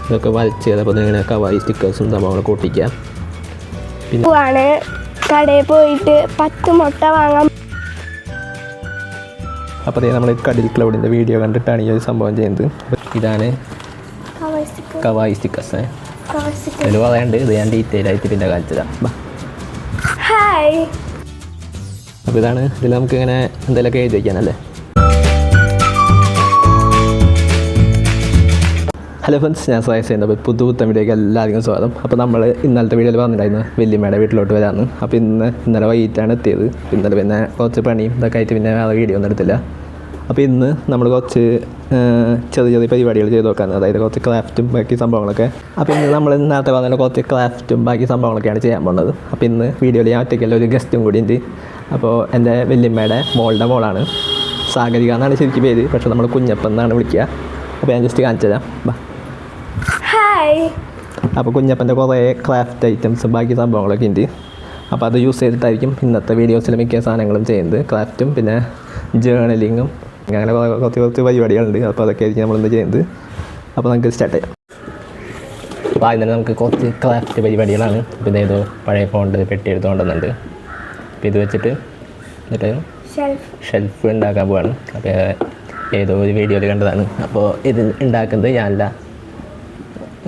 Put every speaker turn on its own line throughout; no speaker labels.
ഇതൊക്കെ വരച്ച് ചെയ്തപ്പോൾ ഇങ്ങനെ കവായി സ്റ്റിക്കേഴ്സും സംഭവങ്ങളൊക്കെ ഒട്ടിക്കാം.
പിന്നെ കടയിൽ പോയിട്ട് 10 മുട്ട വാങ്ങാം.
അപ്പോൾ നമ്മൾ കടിൽ ക്ലൗഡിൻ്റെ വീഡിയോ കണ്ടിട്ടാണ് ഈ ഒരു സംഭവം ചെയ്യുന്നത്. ഇതാണ് കവായി സ്റ്റിക്കേഴ്സ്. ഇതിൽ പറയാണ്ട് ഇത് ഞാൻ ഡീറ്റെയിൽ ആയിട്ട് പിന്നെ കാണിച്ചതാണ്.
ഹായ്.
അപ്പോൾ ഇതാണ് ഇതിൽ നമുക്ക് ഇങ്ങനെ എന്തെങ്കിലുമൊക്കെ എഴുതി വയ്ക്കാനല്ലേ. ഹലോ ഫ്രണ്ട്സ്, ഞാൻ സഹായം ചെയ്യുന്നത് പുതുപുത്തൻ വീഡിയോയ്ക്ക് എല്ലാവർക്കും സ്വാഗതം. അപ്പോൾ നമ്മൾ ഇന്നലത്തെ വീഡിയോയിൽ പറഞ്ഞിട്ടുണ്ടായിരുന്നു വല്യമ്മയുടെ വീട്ടിലോട്ട് വരാമെന്ന്. അപ്പോൾ ഇന്നലെ വൈകിട്ടാണ് എത്തിയത്. ഇന്നലെ പിന്നെ കുറച്ച് പണിയും ഇതൊക്കെ ആയിട്ട് പിന്നെ വേറെ വീഡിയോ ഒന്നും എടുത്തില്ല. അപ്പോൾ ഇന്ന് നമ്മൾ കുറച്ച് ചെറിയ ചെറിയ പരിപാടികൾ ചെയ്ത് നോക്കാമെന്ന്, അതായത് കുറച്ച് ക്രാഫ്റ്റും ബാക്കി സംഭവങ്ങളൊക്കെ. അപ്പോൾ ഇന്ന് നമ്മൾ നേരത്തെ പറഞ്ഞ കുറച്ച് ക്രാഫ്റ്റും ബാക്കി സംഭവങ്ങളൊക്കെയാണ് ചെയ്യാൻ പോകുന്നത്. അപ്പോൾ ഇന്ന് വീഡിയോയിൽ ഞാൻ ഒറ്റയ്ക്കല്ല, ഒരു ഗസ്റ്റും കൂടി ഉണ്ട്. അപ്പോൾ എൻ്റെ വല്യമ്മയുടെ മോളാണ്, സാഗരിക എന്നാണ് ശരിക്കും പേര്, പക്ഷേ നമ്മൾ കുഞ്ഞപ്പൻ എന്നാണ് വിളിക്കുക. അപ്പോൾ ഞാൻ ജസ്റ്റ് കാണിച്ചു തരാം.
ഹായ്.
അപ്പോൾ കുഞ്ഞപ്പൻ്റെ കുറേ ക്രാഫ്റ്റ് ഐറ്റംസും ബാക്കി സംഭവങ്ങളൊക്കെ ഉണ്ട്. അപ്പോൾ അത് യൂസ് ചെയ്തിട്ടായിരിക്കും ഇന്നത്തെ വീഡിയോസിൽ മിക്ക സാധനങ്ങളും ചെയ്യുന്നത്. ക്രാഫ്റ്റും പിന്നെ ജേർണലിങ്ങും അങ്ങനെ കുറച്ച് പരിപാടികളുണ്ട്. അപ്പോൾ അതൊക്കെ ആയിരിക്കും നമ്മളിന്ന് ചെയ്യുന്നത്. അപ്പോൾ നമുക്ക് സ്റ്റാർട്ട് ചെയ്യാം. അപ്പോൾ ആദ്യം തന്നെ നമുക്ക് കുറച്ച് ക്രാഫ്റ്റ് പരിപാടികളാണ്. അപ്പോൾ ഇതേതോ പഴയ ഫോണ്ട് പെട്ടി എടുത്തുകൊണ്ടുവന്നുണ്ട്. അപ്പോൾ ഇത് വെച്ചിട്ട് എന്നിട്ട് ഷെൽഫ് ഉണ്ടാക്കാൻ പോവാണ്. അപ്പോൾ ഏതോ ഒരു വീഡിയോയിൽ കണ്ടതാണ്. അപ്പോൾ ഇത് ഉണ്ടാക്കുന്നത് ഞാനല്ല,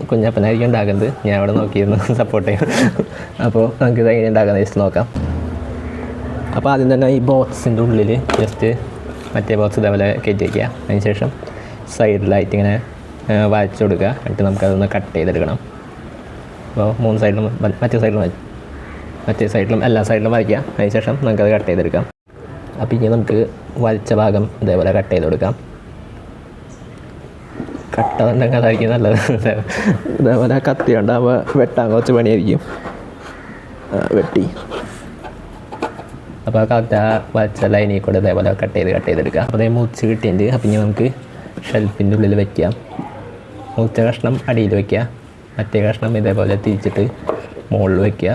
കുഞ്ഞപ്പനായിരിക്കും ഉണ്ടാക്കുന്നത്. ഞാൻ അവിടെ നോക്കിയിരുന്നു സപ്പോർട്ട് ചെയ്യും. അപ്പോൾ നമുക്ക് ഇത് എങ്ങനെ ഉണ്ടാക്കുന്നത് ജസ്റ്റ് നോക്കാം. അപ്പോൾ ആദ്യം തന്നെ ഈ ബോക്സിൻ്റെ ഉള്ളിൽ ജസ്റ്റ് മറ്റേ ബോക്സ് ഇതേപോലെ കയറ്റി വയ്ക്കുക. അതിന് ശേഷം സൈഡിലായിട്ട് ഇങ്ങനെ വരച്ചു കൊടുക്കുക. എന്നിട്ട് നമുക്കതൊന്ന് കട്ട് ചെയ്തെടുക്കണം. അപ്പോൾ 3 സൈഡിലും മറ്റേ സൈഡിലും എല്ലാ സൈഡിലും വരയ്ക്കുക. അതിന് ശേഷം നമുക്കത് കട്ട് ചെയ്തെടുക്കാം. അപ്പോൾ ഇനി നമുക്ക് വരച്ച ഭാഗം ഇതേപോലെ കട്ട് ചെയ്ത് കൊടുക്കാം. കട്ട ഉണ്ടെങ്കിൽ അതായിരിക്കും നല്ലത്. ഇതേപോലെ കത്തി ഉണ്ടാകുമ്പോൾ വെട്ടാൻ കുറച്ച് പണിയായിരിക്കും. വെട്ടി അപ്പോൾ കറക്റ്റ് ആ വരച്ച ലൈനിൽ കൂടെ ഇതേപോലെ കട്ട് ചെയ്തെടുക്കുക. അപ്പോൾ അതേ മുറിച്ച് കിട്ടിയിട്ടുണ്ട്. അപ്പം ഇനി നമുക്ക് ഷെൽഫിൻ്റെ ഉള്ളിൽ വയ്ക്കാം. മുറിച്ച കഷ്ണം അടിയിൽ വയ്ക്കുക, മറ്റേ കഷ്ണം ഇതേപോലെ തിരിച്ചിട്ട് മുകളിൽ വയ്ക്കുക.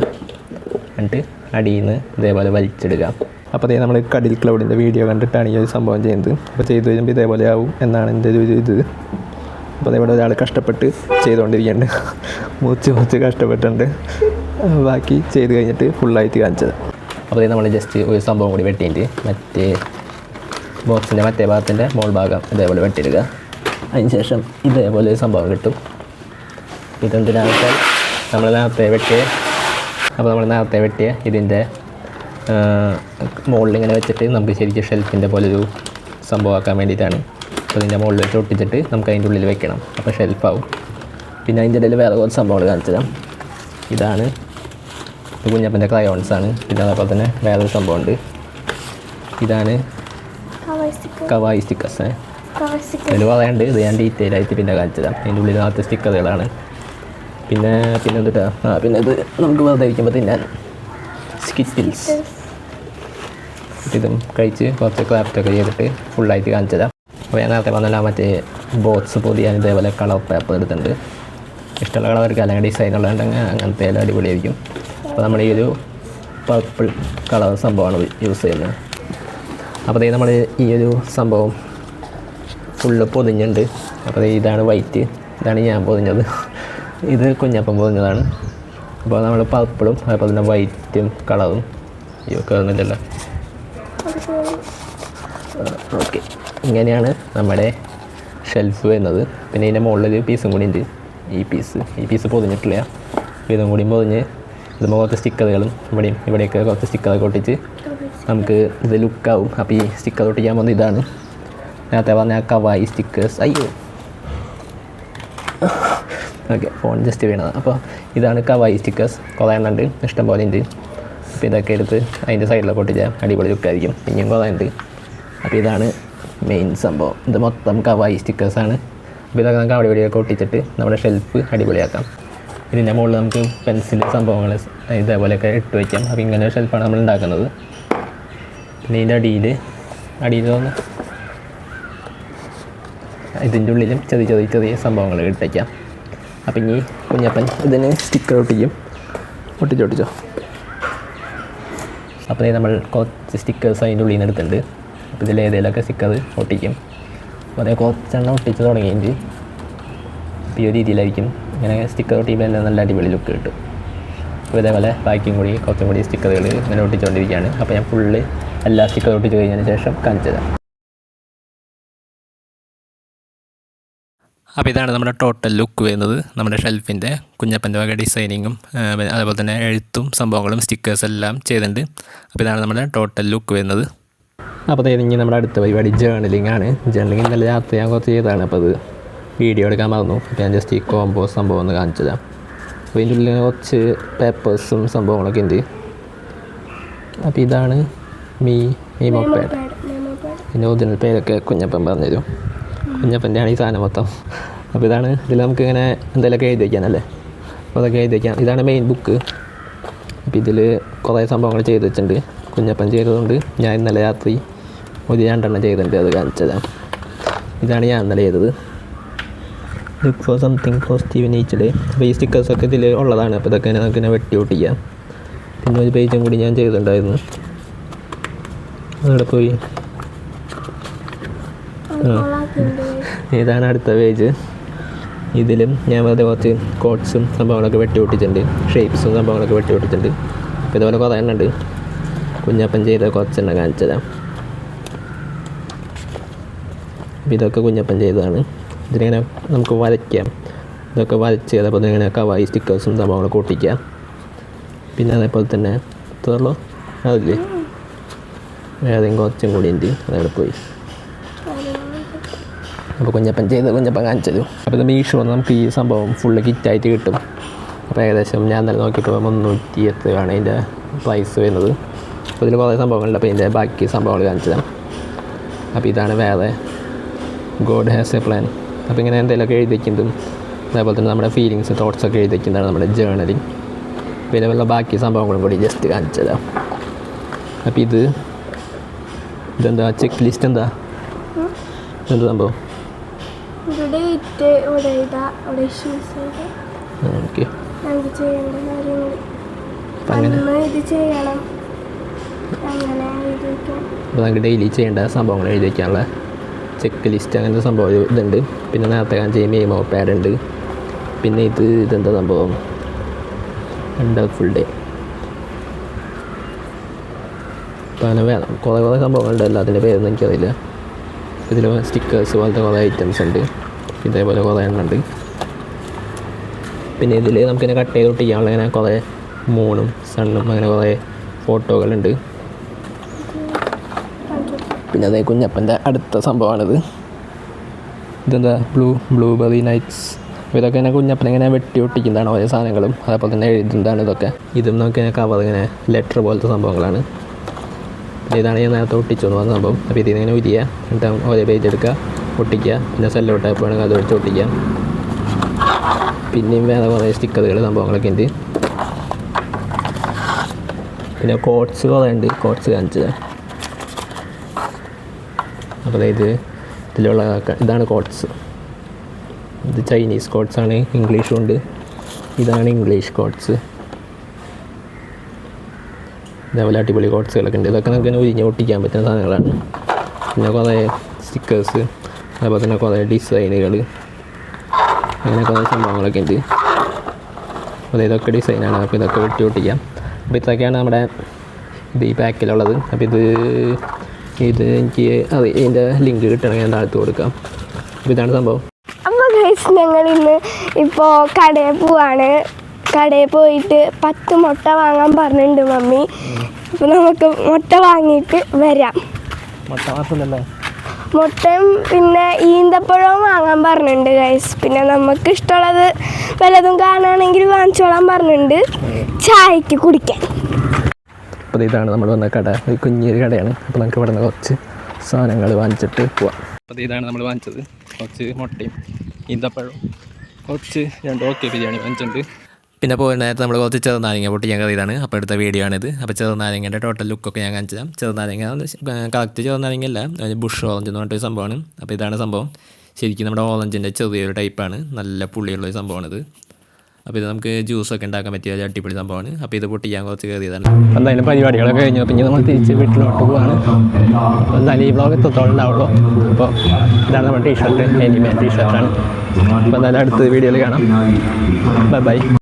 എന്നിട്ട് അടിയിൽ നിന്ന് ഇതേപോലെ വലിച്ചെടുക്കാം. അപ്പോൾ അതേ നമ്മൾ കടിൽ ക്ലൗഡിൻ്റെ വീഡിയോ കണ്ടിട്ടാണ് ഈ ഒരു സംഭവം ചെയ്യുന്നത്. അപ്പോൾ ചെയ്ത് വരുമ്പോൾ ഇതേപോലെ ആവും എന്നാണ് എൻ്റെ ഒരു ഇത്. അപ്പോൾ അതേപോലെ ഒരാൾ കഷ്ടപ്പെട്ട് ചെയ്തുകൊണ്ടിരിക്കുന്നുണ്ട്, മുറിച്ച് കഷ്ടപ്പെട്ടുണ്ട്. ബാക്കി ചെയ്ത് കഴിഞ്ഞിട്ട് ഫുള്ളായിട്ട് കാണിച്ചത്. അപ്പോൾ നമ്മൾ ജസ്റ്റ് ഒരു സംഭവം കൂടി വെട്ടിയിട്ട് മറ്റേ ബോക്സിൻ്റെ മറ്റേ ഭാഗത്തിൻ്റെ മോൾ ഭാഗം ഇതേപോലെ വെട്ടിയെടുക്കുക. അതിന് ശേഷം ഇതേപോലെ ഒരു സംഭവം കിട്ടും. ഇതെന്തിനാകട്ടെ നമ്മൾ നേരത്തെ വെട്ടിയ ഇതിൻ്റെ മുകളിൽ ഇങ്ങനെ വെച്ചിട്ട് നമുക്ക് ശരിക്കും ഷെൽഫിൻ്റെ പോലൊരു സംഭവമാക്കാൻ വേണ്ടിയിട്ടാണ്. അപ്പോൾ ഇതിൻ്റെ മുകളിൽ വെച്ച് ഒട്ടിച്ചിട്ട് നമുക്ക് അതിൻ്റെ ഉള്ളിൽ വെക്കണം. അപ്പോൾ ഷെൽഫാവും. പിന്നെ അതിൻ്റെ ഇടയിൽ വേറെ കുറച്ച് സംഭവങ്ങൾ കാണിച്ചു തരാം. ഇതാണ് കുഞ്ഞപ്പൻ്റെ ക്രയോൺസാണ്. പിന്നെ അതേപോലെ തന്നെ വേറൊരു സംഭവമുണ്ട്. ഇതാണ് കവായി സ്റ്റിക്കേഴ്സ്. ഇതിൽ പറയാണ്ട് ഇത് ഞാൻ ഡീറ്റെയിൽ ആയിട്ട് പിന്നെ കാണിച്ചു തരാം. അതിൻ്റെ ഉള്ളിൽ നാളത്തെ സ്റ്റിക്കറുകളാണ്. പിന്നെ എന്തിട്ടാ പിന്നെ ഇത് നമുക്ക് വെറുതെ ഇരിക്കുമ്പോൾ തിന്നാൻ സ്കിറ്റിൽസ്. ഇതും കഴിച്ച് കുറച്ച് ക്രാഫ്റ്റൊക്കെ ചെയ്തിട്ട് ഫുള്ളായിട്ട് കാണിച്ചു തരാം. അപ്പോൾ ഞാൻ നേരത്തെ പറഞ്ഞാൽ മറ്റേ ബോക്സ് പൊതിയാൻ ഇതേപോലെ കളർ പേപ്പർ എടുത്തിട്ടുണ്ട്. ഇഷ്ടമുള്ള കളർക്ക് അല്ലെങ്കിൽ ഡിസൈനുള്ളതുണ്ടെങ്കിൽ അങ്ങനത്തെ എല്ലാം അടിപൊളിയായിരിക്കും. അപ്പോൾ നമ്മൾ ഈ ഒരു പർപ്പിൾ കളർ സംഭവമാണ് യൂസ് ചെയ്യുന്നത്. അപ്പോൾ നമ്മൾ ഈ ഒരു സംഭവം ഫുള്ള് പൊതിഞ്ഞുണ്ട്. അപ്പോൾ ഇതാണ് വൈറ്റ്, ഇതാണ് ഞാൻ പൊതിഞ്ഞത്. ഇത് കുഞ്ഞപ്പം പൊതിഞ്ഞതാണ്. അപ്പോൾ നമ്മൾ പർപ്പിളും അതുപോലെ തന്നെ വൈറ്റും കളറും കയറുന്നില്ലല്ലോ. ഓക്കെ, ഇങ്ങനെയാണ് നമ്മുടെ ഷെൽഫ് വരുന്നത്. പിന്നെ ഇതിൻ്റെ മുകളിലൊരു പീസും കൂടി ഉണ്ട്. ഈ പീസ് പൊതിഞ്ഞിട്ടില്ല. ഇതും കൂടി പൊതിഞ്ഞ് ഇതുമ്പോൾ കുറച്ച് സ്റ്റിക്കറുകളും ഇവിടെയൊക്കെ കുറച്ച് സ്റ്റിക്കറൊക്കെ ഒട്ടിച്ച് നമുക്ക് ഇത് ലുക്കാവും. അപ്പോൾ ഈ സ്റ്റിക്കർ ഒട്ടിക്കാൻ പോകുന്നത് ഇതാണ്, നേരത്തെ പറഞ്ഞ കവായി സ്റ്റിക്കേഴ്സ്. അയ്യോ, ഓക്കെ, ഫോൺ ജസ്റ്റ് വീണതാണ്. അപ്പോൾ ഇതാണ് കവായി സ്റ്റിക്കേഴ്സ്. കുറേ എണ്ണം ഉണ്ട്, ഇഷ്ടം പോലെ ഉണ്ട്. അപ്പോൾ ഇതൊക്കെ എടുത്ത് അതിൻ്റെ സൈഡിലൊക്കെ ഒട്ടിച്ചാൽ അടിപൊളി ലുക്കായിരിക്കും. ഇനിയും കുറേ ഉണ്ട്. അപ്പോൾ ഇതാണ് മെയിൻ സംഭവം. ഇത് മൊത്തം കവായി സ്റ്റിക്കേഴ്സാണ്. അപ്പോൾ ഇതൊക്കെ നമുക്ക് അവിടെ ഇവിടെയൊക്കെ ഒട്ടിച്ചിട്ട് നമ്മുടെ ഷെൽഫ് അടിപൊളിയാക്കാം. ഇതിൻ്റെ മുകളിൽ നമുക്ക് പെൻസിൽ സംഭവങ്ങൾ ഇതേപോലെയൊക്കെ ഇട്ട് വയ്ക്കാം. അപ്പോൾ ഇങ്ങനെ ഷെൽഫാണ് നമ്മൾ ഉണ്ടാക്കുന്നത്. പിന്നെ ഇതിൻ്റെ അടിയിൽ തോന്നുന്നു ഇതിൻ്റെ ഉള്ളിലും ചെറിയ സംഭവങ്ങൾ ഇട്ടേക്കാം. അപ്പം ഇനി കുഞ്ഞപ്പൻ ഇതിന് സ്റ്റിക്കർ ഒട്ടിച്ചോ. അപ്പോൾ നമ്മൾ കുറച്ച് സ്റ്റിക്കേഴ്സ് അതിൻ്റെ ഉള്ളിൽ നിന്ന് എടുത്തിട്ടുണ്ട്. അപ്പോൾ ഇതിൽ ഏതെങ്കിലുമൊക്കെ സ്റ്റിക്കർ ഒട്ടിക്കും. അപ്പോൾ അതേ കുറച്ചെണ്ണം ഒട്ടിച്ച് തുടങ്ങിയിട്ട് അപ്പോൾ ഈ ഒരു രീതിയിലായിരിക്കും ഇങ്ങനെ സ്റ്റിക്കർ ഒട്ടിക്കുമ്പോൾ എല്ലാം നല്ല അടിപൊളി ലുക്ക് കിട്ടും. അപ്പോൾ ഇതേപോലെ ബാക്കിയും കൂടി കുറച്ചും കൂടി സ്റ്റിക്കറുകൾ ഇങ്ങനെ ഒട്ടിച്ചുകൊണ്ടിരിക്കുകയാണ്. അപ്പോൾ ഞാൻ ഫുള്ള് എല്ലാ സ്റ്റിക്കർ ഒട്ടിച്ച് കഴിഞ്ഞതിന് ശേഷം കാണിച്ചു തരാം. അപ്പോൾ ഇതാണ് നമ്മുടെ ടോട്ടൽ ലുക്ക് വരുന്നത്. നമ്മുടെ ഷെൽഫിൻ്റെ കുഞ്ഞപ്പൻ്റെ വക ഡിസൈനിങ്ങും അതുപോലെ തന്നെ എഴുത്തും സംഭവങ്ങളും സ്റ്റിക്കേഴ്സ് എല്ലാം ചെയ്തിട്ടുണ്ട്. അപ്പോൾ ഇതാണ് നമ്മുടെ ടോട്ടൽ ലുക്ക് വരുന്നത്. അപ്പോൾ ഇനി നമ്മുടെ അടുത്ത പരിപാടി ജേർണലിംഗ് ആണ്. ജേർണലിംഗ് ഇന്നലെ രാത്രി ഞാൻ കുറച്ച് ചെയ്തതാണ്. അപ്പോൾ അത് വീഡിയോ എടുക്കാൻ മറന്നു. അപ്പോൾ ഞാൻ ജസ്റ്റ് ഈ കോംബോ സംഭവം ഒന്ന് കാണിച്ചു തരാം. അപ്പോൾ ഇതിൻ്റെ ഉള്ളിൽ കുറച്ച് പേപ്പേഴ്സും സംഭവങ്ങളൊക്കെ ഉണ്ട്. അപ്പോൾ ഇതാണ് മീമോ പാഡ്. ഇതിൻ്റെ ഒറിജിനൽ പേരൊക്കെ കുഞ്ഞപ്പൻ പറഞ്ഞുതരും. കുഞ്ഞപ്പൻ്റെ ആണ് ഈ സാധനം മൊത്തം. അപ്പോൾ ഇതാണ് ഇതിൽ നമുക്ക് ഇങ്ങനെ എന്തെങ്കിലുമൊക്കെ എഴുതി വയ്ക്കാനല്ലേ, അപ്പോൾ അതൊക്കെ എഴുതി വയ്ക്കാം. ഇതാണ് മെയിൻ ബുക്ക്. അപ്പോൾ ഇതിൽ കുറേ സംഭവങ്ങൾ ചെയ്ത് വെച്ചിട്ടുണ്ട്. കുഞ്ഞപ്പൻ ചെയ്തതുകൊണ്ട് ഞാൻ ഇന്നലെ രാത്രി ഒരു 2 ചെയ്തിട്ടുണ്ട്. അത് കാണിച്ചതാണ്. ഇതാണ് ഞാൻ ഇന്നലെ ചെയ്തത്. Look for something positive in each day. അപ്പോൾ ഈ സ്റ്റിക്കേഴ്സൊക്കെ ഇതിൽ ഉള്ളതാണ്. അപ്പോൾ ഇതൊക്കെ നമുക്ക് ഇങ്ങനെ വെട്ടി ഒട്ടിക്കാം. പിന്നെ ഒരു പേജും കൂടി ഞാൻ ചെയ്തിട്ടുണ്ടായിരുന്നു. അവിടെ പോയി ഇതാണ് അടുത്ത പേജ്. ഇതിലും ഞാൻ വെറുതെ കുറച്ച് കോട്ട്സും സംഭവങ്ങളൊക്കെ വെട്ടി ഒട്ടിച്ചിട്ടുണ്ട്. ഷേപ്സും സംഭവങ്ങളൊക്കെ വെട്ടി ഒട്ടിച്ചിട്ടുണ്ട്. അപ്പോൾ ഇതുപോലെ കുറേ എണ്ണം ഉണ്ട്. കുഞ്ഞപ്പൻ ചെയ്ത കുറച്ചെണ്ണം കാണിച്ചു തരാം. ഇതൊക്കെ കുഞ്ഞപ്പൻ ചെയ്തതാണ്. ഇതിലിങ്ങനെ നമുക്ക് വരയ്ക്കാം. ഇതൊക്കെ വരച്ച് അതേപോലെ തന്നെ ഇങ്ങനെ കവായി സ്റ്റിക്കേഴ്സും സംഭവങ്ങളൊക്കെ ഒട്ടിക്കാം. പിന്നെ അതേപോലെ തന്നെ ഇത്രയുള്ളൂ. അതില്ലേ വേറെയും കുറച്ചും കൂടി ഉണ്ട്. അതവിടെ പോയി. അപ്പോൾ കുഞ്ഞപ്പൻ കാണിച്ചത്. അപ്പോൾ ഇത് മീഷോ നമുക്ക് ഈ സംഭവം ഫുള്ള് കിറ്റായിട്ട് കിട്ടും. അപ്പോൾ ഏകദേശം ഞാൻ തന്നെ നോക്കിയപ്പോൾ 300 ആണ് അതിൻ്റെ പ്രൈസ് വരുന്നത്. അപ്പോൾ ഇതിൽ കുറേ സംഭവങ്ങളുണ്ട്. അപ്പോൾ ഇതിൻ്റെ ബാക്കി സംഭവങ്ങൾ കാണിച്ചു തരാം. അപ്പോൾ ഇതാണ് വേറെ ഗോഡ് ഹാസ് എ പ്ലാൻ. അപ്പോൾ ഇങ്ങനെ എന്തെങ്കിലുമൊക്കെ എഴുതി വയ്ക്കുന്നതും അതേപോലെ തന്നെ നമ്മുടെ ഫീലിങ്സ് തോട്ട്സൊക്കെ എഴുതി വയ്ക്കുന്നതാണ് നമ്മുടെ ജേർണലിങ്. പിന്നെ വല്ല ബാക്കി സംഭവങ്ങളും കൂടി ജസ്റ്റ് കാണിച്ചു തരാം. അപ്പോൾ ഇതെന്താ ചെക്ക് ലിസ്റ്റ് എന്താ സംഭവം? ഓക്കെ. അപ്പോൾ നമുക്ക് ഡെയിലി ചെയ്യേണ്ട സംഭവങ്ങൾ എഴുതി വയ്ക്കാനുള്ള ചെക്ക് ലിസ്റ്റ് അങ്ങനത്തെ സംഭവം ഇതുണ്ട്. പിന്നെ നേരത്തെ കാണിച്ച മീമോ പാഡ് ഉണ്ട്. പിന്നെ ഇതെന്താ സംഭവം? Wonderful day. അപ്പോൾ അങ്ങനെ വേണം കുറേ സംഭവങ്ങളുണ്ട്. എല്ലാത്തിൻ്റെ പേരൊന്നും എനിക്കറിയില്ല. ഇതിൽ സ്റ്റിക്കേഴ്സ് പോലത്തെ കുറേ ഐറ്റംസ് ഉണ്ട്. ഇതേപോലെ കുറേ എണ്ണം ഉണ്ട്. പിന്നെ ഇതിൽ നമുക്കിങ്ങനെ കട്ട് ചെയ്ത് ഒട്ടിക്കാനുള്ള ഇങ്ങനെ കുറേ മൂണും സണ്ണും അങ്ങനെ കുറേ ഫോട്ടോകളുണ്ട്. പിന്നെ അതേ കുഞ്ഞപ്പൻ്റെ അടുത്ത സംഭവമാണിത്. ഇതെന്താ ബ്ലൂബെറി നൈറ്റ്സ്. അപ്പോൾ ഇതൊക്കെ ഇങ്ങനെ കുഞ്ഞപ്പൻ ഇങ്ങനെ വെട്ടി ഒട്ടിക്കുന്നതാണ് ഓരോ സാധനങ്ങളും. അതേപോലെ തന്നെ എഴുതുന്നതാണ് ഇതൊക്കെ. ഇതും നമുക്കിങ്ങനെ കവർ ഇങ്ങനെ ലെറ്റർ പോലത്തെ സംഭവങ്ങളാണ്. ഇതാണ് ഞാൻ നേരത്തെ ഒട്ടിച്ചു എന്ന് പറഞ്ഞ സംഭവം. അപ്പോൾ ഇതിങ്ങനെ ഉരിയുക, എന്നിട്ട് ഓരോ പേജ് എടുക്കുക, ഒട്ടിക്കുക. പിന്നെ സെല്ലോ ടൈപ്പ് വേണമെങ്കിൽ അത് വെച്ച് ഒട്ടിക്കുക. പിന്നെയും വേറെ കുറേ സ്റ്റിക്കറുകൾ സംഭവങ്ങളൊക്കെ ഉണ്ട്. പിന്നെ കോട്ട്സ് കുറേ ഉണ്ട്. കോട്ട്സ് കാണിച്ചത്. അപ്പോൾ ഇതിലുള്ള ഇതാണ് കോട്ട്സ്. ഇത് ചൈനീസ് കോട്ട്സാണ്. ഇംഗ്ലീഷും ഉണ്ട്. ഇതാണ് ഇംഗ്ലീഷ് കോട്ട്സ്. ഇതേപോലെ അടിപൊളി കോട്ട്സുകളൊക്കെ ഉണ്ട്. ഇതൊക്കെ നമുക്ക് ഒഴിഞ്ഞ് ഒട്ടിക്കാൻ പറ്റുന്ന സാധനങ്ങളാണ്. പിന്നെ കുറേ സ്റ്റിക്കേഴ്സ്, അതുപോലെ തന്നെ കുറേ ഡിസൈനുകൾ, അങ്ങനെ കുറേ സംഭവങ്ങളൊക്കെ ഉണ്ട്. അപ്പോൾ ഇതൊക്കെ ഡിസൈനാണ്. അപ്പോൾ ഇതൊക്കെ വെട്ടി ഒട്ടിക്കാം. അപ്പോൾ ഇതൊക്കെയാണ് നമ്മുടെ ഈ പാക്കിലുള്ളത്. അപ്പോൾ എനിക്ക് ഇതിൻ്റെ ലിങ്ക് കിട്ടണമെങ്കിൽ ഞാൻ താഴ്ത്ത് കൊടുക്കാം. അപ്പോൾ ഇതാണ് സംഭവം.
അപ്പോൾ ഗൈസ് ഞങ്ങൾ ഇപ്പോൾ കടയിൽ പോവാണ്. കടയിൽ പോയിട്ട് 10 മുട്ട വാങ്ങാൻ പറഞ്ഞിട്ടുണ്ട് മമ്മി. അപ്പോൾ നമുക്ക് മുട്ട വാങ്ങിയിട്ട് വരാം. മുട്ടയും പിന്നെ ഈന്തപ്പഴവും വാങ്ങാൻ പറഞ്ഞിട്ടുണ്ട് ഗൈസ്. പിന്നെ നമുക്ക് ഇഷ്ടമുള്ളത് വല്ലതും കാണുകയാണെങ്കിൽ വാങ്ങിച്ചോളാൻ പറഞ്ഞിട്ടുണ്ട് ചായക്ക് കുടിക്കാൻ.
അപ്പോൾ ഇതാണ് നമ്മൾ വന്ന കട. ഒരു കുഞ്ഞൊരു കടയാണ്. അപ്പോൾ നമുക്ക് ഇവിടെ നിന്ന് കുറച്ച് സാധനങ്ങൾ വാങ്ങിച്ചിട്ട് പോവാം. അപ്പോൾ ഇതാണ് നമ്മൾ വാങ്ങിച്ചത്. കുറച്ച് മുട്ടയും ഈന്തപ്പഴവും കുറച്ച് 2 ഓക്കെ ബിരിയാണി വാങ്ങിച്ചിട്ടുണ്ട്. പിന്നെ പോകുന്ന നേരത്തെ നമ്മൾ കുറച്ച് ചെറുനാരങ്ങ പൊട്ടിക്കാൻ കറിയതാണ്. അപ്പോൾ എടുത്ത വീഡിയോ ആണിത്. അപ്പോൾ ചെറുനാരങ്ങൻ്റെ ടോട്ടൽ ലുക്കൊക്കെ ഞാൻ കാണിച്ചു തരാം. ചെറുനാരങ്ങ കറക്റ്റ് ചെറുനാരങ്ങയല്ല, ബുഷ് ഓറഞ്ച് എന്ന് പറഞ്ഞിട്ടൊരു സംഭവമാണ്. അപ്പോൾ ഇതാണ് സംഭവം. ശരിക്കും നമ്മുടെ ഓറഞ്ചിൻ്റെ ചെറിയൊരു ടൈപ്പാണ്. നല്ല പുള്ളിയുള്ളൊരു സംഭവമാണിത്. അപ്പോൾ ഇത് നമുക്ക് ജ്യൂസൊക്കെ ഉണ്ടാക്കാൻ പറ്റിയ ഒരു അടിപൊളി സംഭവമാണ്. അപ്പോൾ ഇത് പൊട്ടിക്കാൻ കുറച്ച് കയറിയതാണ്. അപ്പോൾ എന്തായാലും പരിപാടികളൊക്കെ കഴിഞ്ഞു. പിന്നെ നമ്മൾ തിരിച്ച് വീട്ടിലോട്ട് പോവാണ്. അപ്പോൾ എന്തായാലും ഈ വ്ളോഗ് എത്രത്തോളം ഉണ്ടാവുള്ളൂ. അപ്പോൾ ഇതാണ് നമ്മുടെ ടീഷർട്ട്, എനിമേ ടീഷർട്ടാണ്. അപ്പോൾ എന്തായാലും അടുത്ത വീഡിയോയിൽ കാണാം. Bye bye.